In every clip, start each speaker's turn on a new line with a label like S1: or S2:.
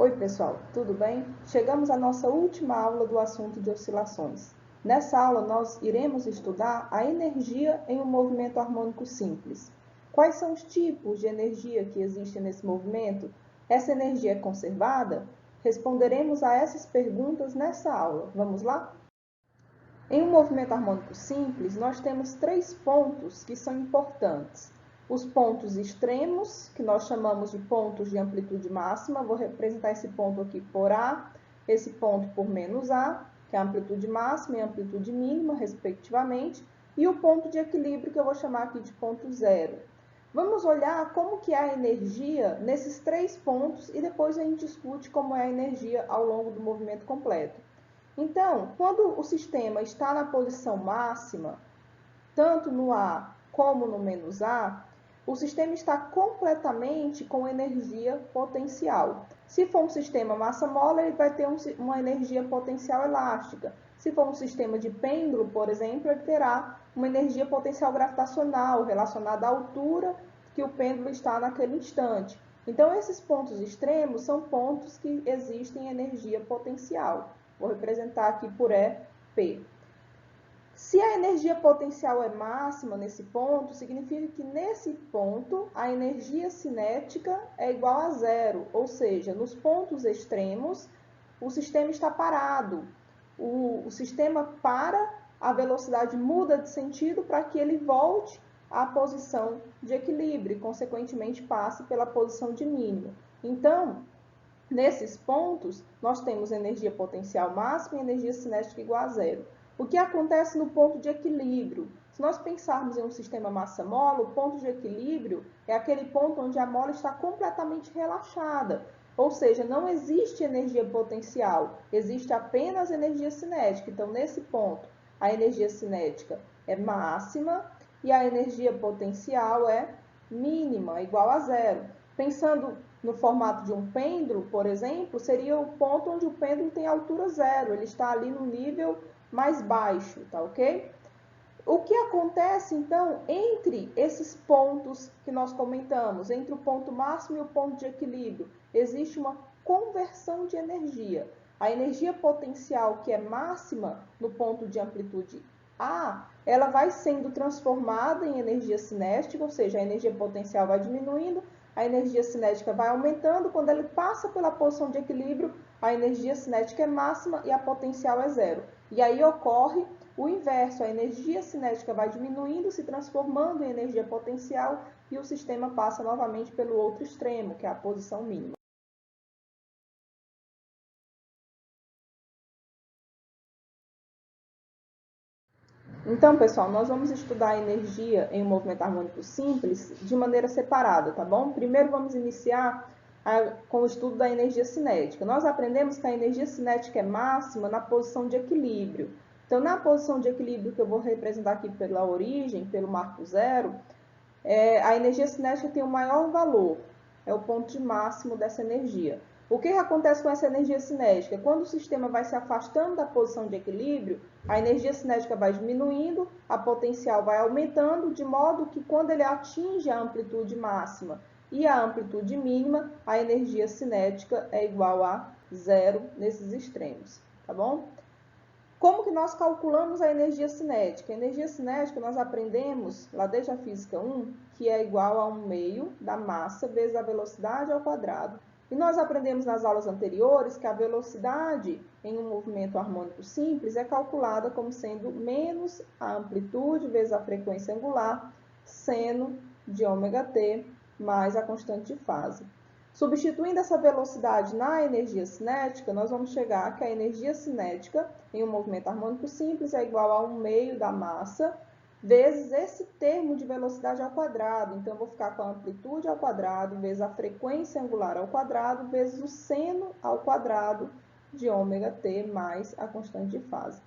S1: Oi pessoal, tudo bem? Chegamos à nossa última aula do assunto de oscilações. Nessa aula nós iremos estudar a energia em um movimento harmônico simples. Quais são os tipos de energia que existem nesse movimento? Essa energia é conservada? Responderemos a essas perguntas nessa aula. Vamos lá? Em um movimento harmônico simples, nós temos três pontos que são importantes. Os pontos extremos, que nós chamamos de pontos de amplitude máxima, vou representar esse ponto aqui por A, esse ponto por menos A, que é a amplitude máxima e a amplitude mínima, respectivamente, e o ponto de equilíbrio, que eu vou chamar aqui de ponto zero. Vamos olhar como que é a energia nesses três pontos e depois a gente discute como é a energia ao longo do movimento completo. Então, quando o sistema está na posição máxima, tanto no A como no menos A, o sistema está completamente com energia potencial. Se for um sistema massa-mola, ele vai ter uma energia potencial elástica. Se for um sistema de pêndulo, por exemplo, ele terá uma energia potencial gravitacional relacionada à altura que o pêndulo está naquele instante. Então, esses pontos extremos são pontos que existem energia potencial. Vou representar aqui por EP. Se a energia potencial é máxima nesse ponto, significa que nesse ponto a energia cinética é igual a zero, ou seja, nos pontos extremos o sistema está parado. O sistema para, a velocidade muda de sentido para que ele volte à posição de equilíbrio e, consequentemente, passe pela posição de mínimo. Então, nesses pontos, nós temos energia potencial máxima e energia cinética igual a zero. O que acontece no ponto de equilíbrio? Se nós pensarmos em um sistema massa-mola, o ponto de equilíbrio é aquele ponto onde a mola está completamente relaxada, ou seja, não existe energia potencial, existe apenas energia cinética. Então, nesse ponto, a energia cinética é máxima e a energia potencial é mínima, igual a zero. Pensando no formato de um pêndulo, por exemplo, seria o ponto onde o pêndulo tem altura zero, ele está ali no nível mais baixo, tá ok? O que acontece, então, entre esses pontos que nós comentamos, entre o ponto máximo e o ponto de equilíbrio? Existe uma conversão de energia. A energia potencial, que é máxima no ponto de amplitude A, ela vai sendo transformada em energia cinética, ou seja, a energia potencial vai diminuindo, a energia cinética vai aumentando. Quando ele passa pela posição de equilíbrio, a energia cinética é máxima e a potencial é zero. E aí ocorre o inverso, a energia cinética vai diminuindo, se transformando em energia potencial e o sistema passa novamente pelo outro extremo, que é a posição mínima. Então, pessoal, nós vamos estudar a energia em um movimento harmônico simples de maneira separada, tá bom? Primeiro vamos iniciar com o estudo da energia cinética. Nós aprendemos que a energia cinética é máxima na posição de equilíbrio. Então, na posição de equilíbrio que eu vou representar aqui pela origem, pelo marco zero, a energia cinética tem o maior valor, é o ponto de máximo dessa energia. O que acontece com essa energia cinética? Quando o sistema vai se afastando da posição de equilíbrio, a energia cinética vai diminuindo, a potencial vai aumentando, de modo que quando ele atinge a amplitude máxima e a amplitude mínima, a energia cinética é igual a zero nesses extremos, tá bom? Como que nós calculamos a energia cinética? A energia cinética nós aprendemos lá desde a física 1, que é igual a 1/2 da massa vezes a velocidade ao quadrado. E nós aprendemos nas aulas anteriores que a velocidade em um movimento harmônico simples é calculada como sendo menos a amplitude vezes a frequência angular, seno de ômega-t mais a constante de fase. Substituindo essa velocidade na energia cinética, nós vamos chegar que a energia cinética em um movimento harmônico simples é igual a 1/2 da massa vezes esse termo de velocidade ao quadrado. Então, eu vou ficar com a amplitude ao quadrado vezes a frequência angular ao quadrado vezes o seno ao quadrado de ômega-t mais a constante de fase.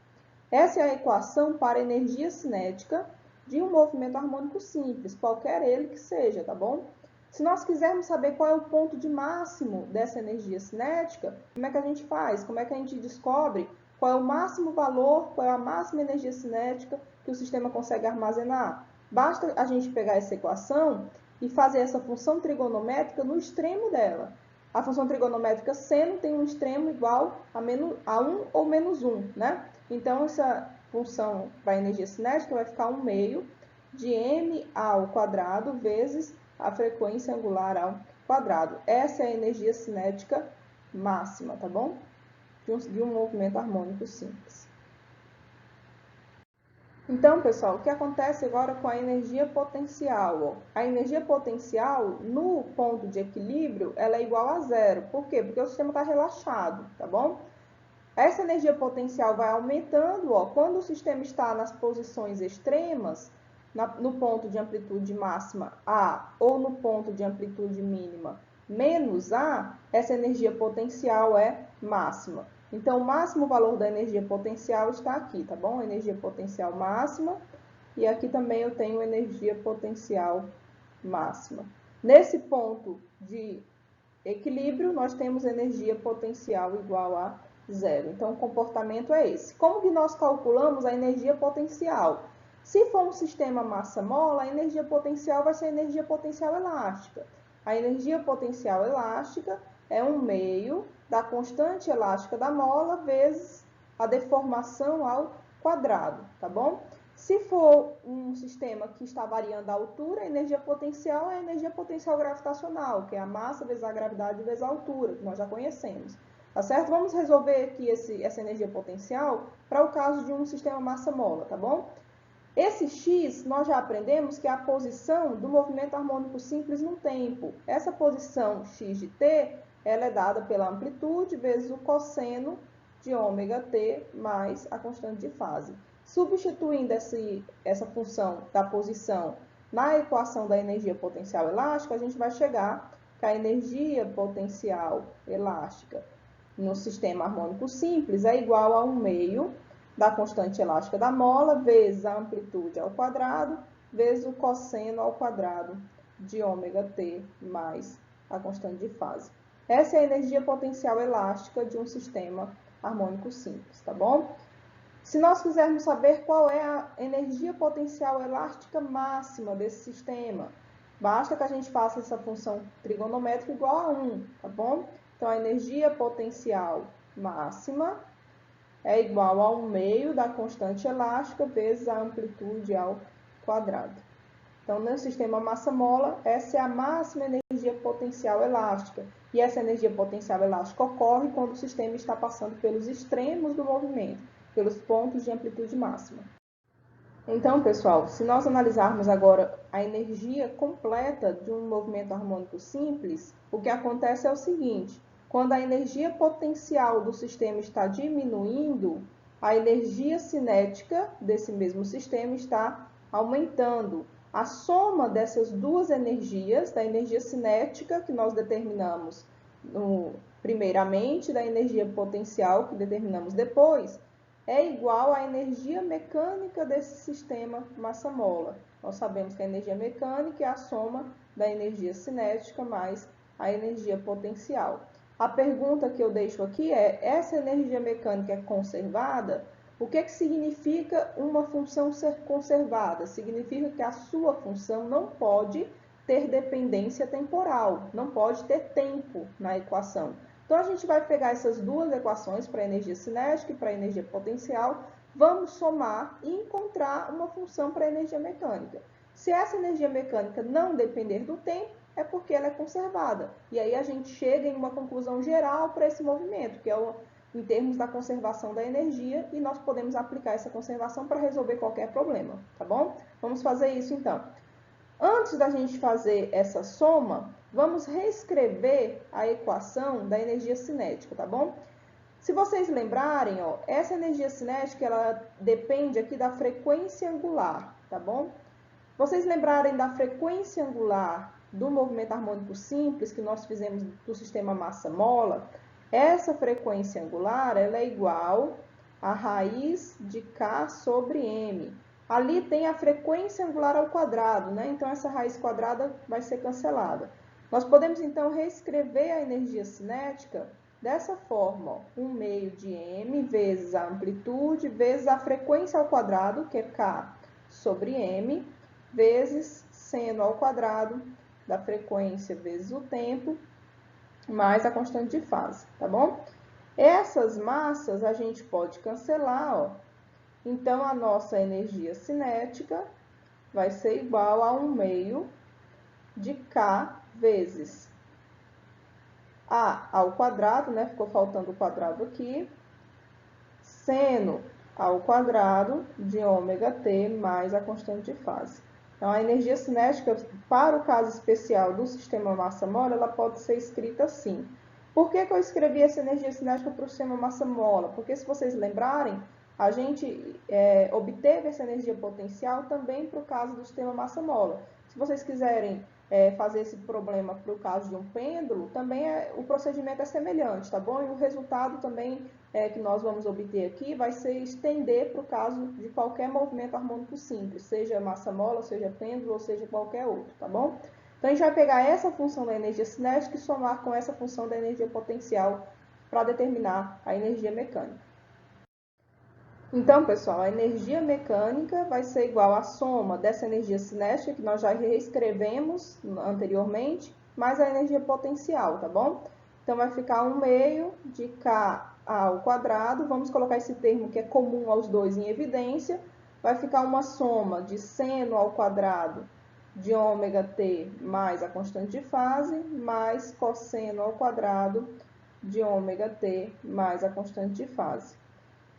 S1: Essa é a equação para a energia cinética de um movimento harmônico simples, qualquer ele que seja, tá bom? Se nós quisermos saber qual é o ponto de máximo dessa energia cinética, como é que a gente faz? Como é que a gente descobre qual é o máximo valor, qual é a máxima energia cinética que o sistema consegue armazenar? Basta a gente pegar essa equação e fazer essa função trigonométrica no extremo dela. A função trigonométrica seno tem um extremo igual a 1 ou menos 1, né? Então, essa função para a energia cinética vai ficar 1 meio de m ao quadrado vezes a frequência angular ao quadrado. Essa é a energia cinética máxima, tá bom? De um movimento harmônico simples. Então, pessoal, o que acontece agora com a energia potencial? A energia potencial, no ponto de equilíbrio, ela é igual a zero. Por quê? Porque o sistema está relaxado, tá bom? Essa energia potencial vai aumentando, ó, quando o sistema está nas posições extremas, no ponto de amplitude máxima A ou no ponto de amplitude mínima menos A, essa energia potencial é máxima. Então, o máximo valor da energia potencial está aqui, tá bom? Energia potencial máxima. E aqui também eu tenho energia potencial máxima. Nesse ponto de equilíbrio, nós temos energia potencial igual a zero. Então, o comportamento é esse. Como que nós calculamos a energia potencial? Se for um sistema massa-mola, a energia potencial vai ser energia potencial elástica. A energia potencial elástica é 1 meio da constante elástica da mola vezes a deformação ao quadrado, tá bom? Se for um sistema que está variando a altura, a energia potencial é a energia potencial gravitacional, que é a massa vezes a gravidade vezes a altura, que nós já conhecemos. Tá certo? Vamos resolver aqui essa energia potencial para o caso de um sistema massa-mola, tá bom? Esse x, nós já aprendemos que é a posição do movimento harmônico simples no tempo. Essa posição x de t, ela é dada pela amplitude vezes o cosseno de ômega t mais a constante de fase. Substituindo essa função da posição na equação da energia potencial elástica, a gente vai chegar que a energia potencial elástica no sistema harmônico simples é igual a 1 meio da constante elástica da mola, vezes a amplitude ao quadrado, vezes o cosseno ao quadrado de ômega t mais a constante de fase. Essa é a energia potencial elástica de um sistema harmônico simples, tá bom? Se nós quisermos saber qual é a energia potencial elástica máxima desse sistema, basta que a gente faça essa função trigonométrica igual a 1, tá bom? Então, a energia potencial máxima é igual a 1 meio da constante elástica vezes a amplitude ao quadrado. Então, no sistema massa-mola, essa é a máxima energia potencial elástica. E essa energia potencial elástica ocorre quando o sistema está passando pelos extremos do movimento, pelos pontos de amplitude máxima. Então, pessoal, se nós analisarmos agora a energia completa de um movimento harmônico simples, o que acontece é o seguinte: quando a energia potencial do sistema está diminuindo, a energia cinética desse mesmo sistema está aumentando. A soma dessas duas energias, da energia cinética, que nós determinamos primeiramente, da energia potencial, que determinamos depois, é igual à energia mecânica desse sistema massa-mola. Nós sabemos que a energia mecânica é a soma da energia cinética mais a energia potencial. A pergunta que eu deixo aqui é: essa energia mecânica é conservada? O que significa uma função ser conservada? Significa que a sua função não pode ter dependência temporal, não pode ter tempo na equação. Então, a gente vai pegar essas duas equações para a energia cinética e para a energia potencial, vamos somar e encontrar uma função para a energia mecânica. Se essa energia mecânica não depender do tempo, é porque ela é conservada. E aí a gente chega em uma conclusão geral para esse movimento, que é em termos da conservação da energia, e nós podemos aplicar essa conservação para resolver qualquer problema, tá bom? Vamos fazer isso então. Antes da gente fazer essa soma, vamos reescrever a equação da energia cinética, tá bom? Se vocês lembrarem, ó, essa energia cinética, ela depende aqui da frequência angular, tá bom? Vocês lembrarem da frequência angular do movimento harmônico simples que nós fizemos do sistema massa-mola, essa frequência angular, ela é igual a raiz de K sobre M. Ali tem a frequência angular ao quadrado, né? Então, essa raiz quadrada vai ser cancelada. Nós podemos, então, reescrever a energia cinética dessa forma, ó, 1 meio de M vezes a amplitude vezes a frequência ao quadrado, que é K sobre M, vezes seno ao quadrado da frequência vezes o tempo, mais a constante de fase, tá bom? Essas massas a gente pode cancelar, ó. Então, a nossa energia cinética vai ser igual a 1/2 de K vezes A ao quadrado, né? Ficou faltando o quadrado aqui, seno ao quadrado de ômega t mais a constante de fase. Então, a energia cinética, para o caso especial do sistema massa-mola, ela pode ser escrita assim. Por que eu escrevi essa energia cinética para o sistema massa-mola? Porque, se vocês lembrarem, a gente obteve essa energia potencial também para o caso do sistema massa-mola. Se vocês quiserem fazer esse problema para o caso de um pêndulo, também o procedimento é semelhante, tá bom? E o resultado também que nós vamos obter aqui vai ser estender para o caso de qualquer movimento harmônico simples, seja massa-mola, seja pêndulo, ou seja qualquer outro, tá bom? Então, a gente vai pegar essa função da energia cinética e somar com essa função da energia potencial para determinar a energia mecânica. Então, pessoal, a energia mecânica vai ser igual à soma dessa energia cinética, que nós já reescrevemos anteriormente, mais a energia potencial, tá bom? Então, vai ficar 1/2 de K ao quadrado, vamos colocar esse termo que é comum aos dois em evidência, vai ficar uma soma de seno ao quadrado de ômega t mais a constante de fase, mais cosseno ao quadrado de ômega t mais a constante de fase.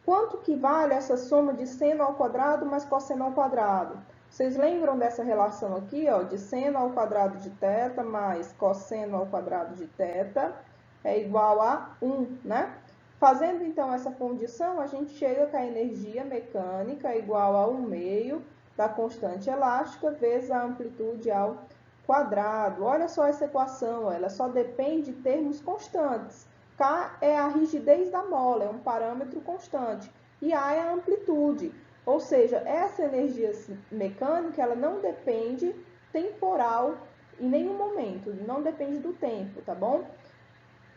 S1: Quanto que vale essa soma de seno ao quadrado mais cosseno ao quadrado? Vocês lembram dessa relação aqui, ó, de seno ao quadrado de θ mais cosseno ao quadrado de θ é igual a 1, né? Fazendo, então, essa condição, a gente chega que a energia mecânica é igual a 1/2 da constante elástica vezes a amplitude ao quadrado. Olha só essa equação, ela só depende de termos constantes. K é a rigidez da mola, é um parâmetro constante. E A é a amplitude. Ou seja, essa energia mecânica, ela não depende temporal em nenhum momento, não depende do tempo, tá bom?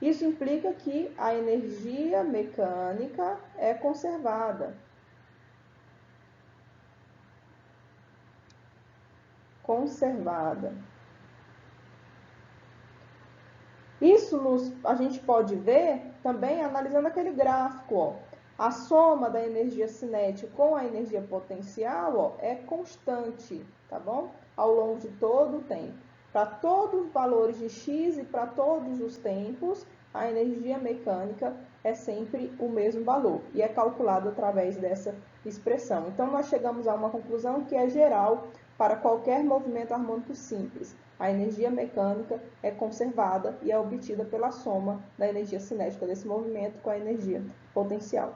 S1: Isso implica que a energia mecânica é conservada. Isso a gente pode ver também analisando aquele gráfico, ó. A soma da energia cinética com a energia potencial, ó, é constante, tá bom? Ao longo de todo o tempo. Para todos os valores de x e para todos os tempos, a energia mecânica é sempre o mesmo valor e é calculado através dessa expressão. Então, nós chegamos a uma conclusão que é geral para qualquer movimento harmônico simples. A energia mecânica é conservada e é obtida pela soma da energia cinética desse movimento com a energia potencial.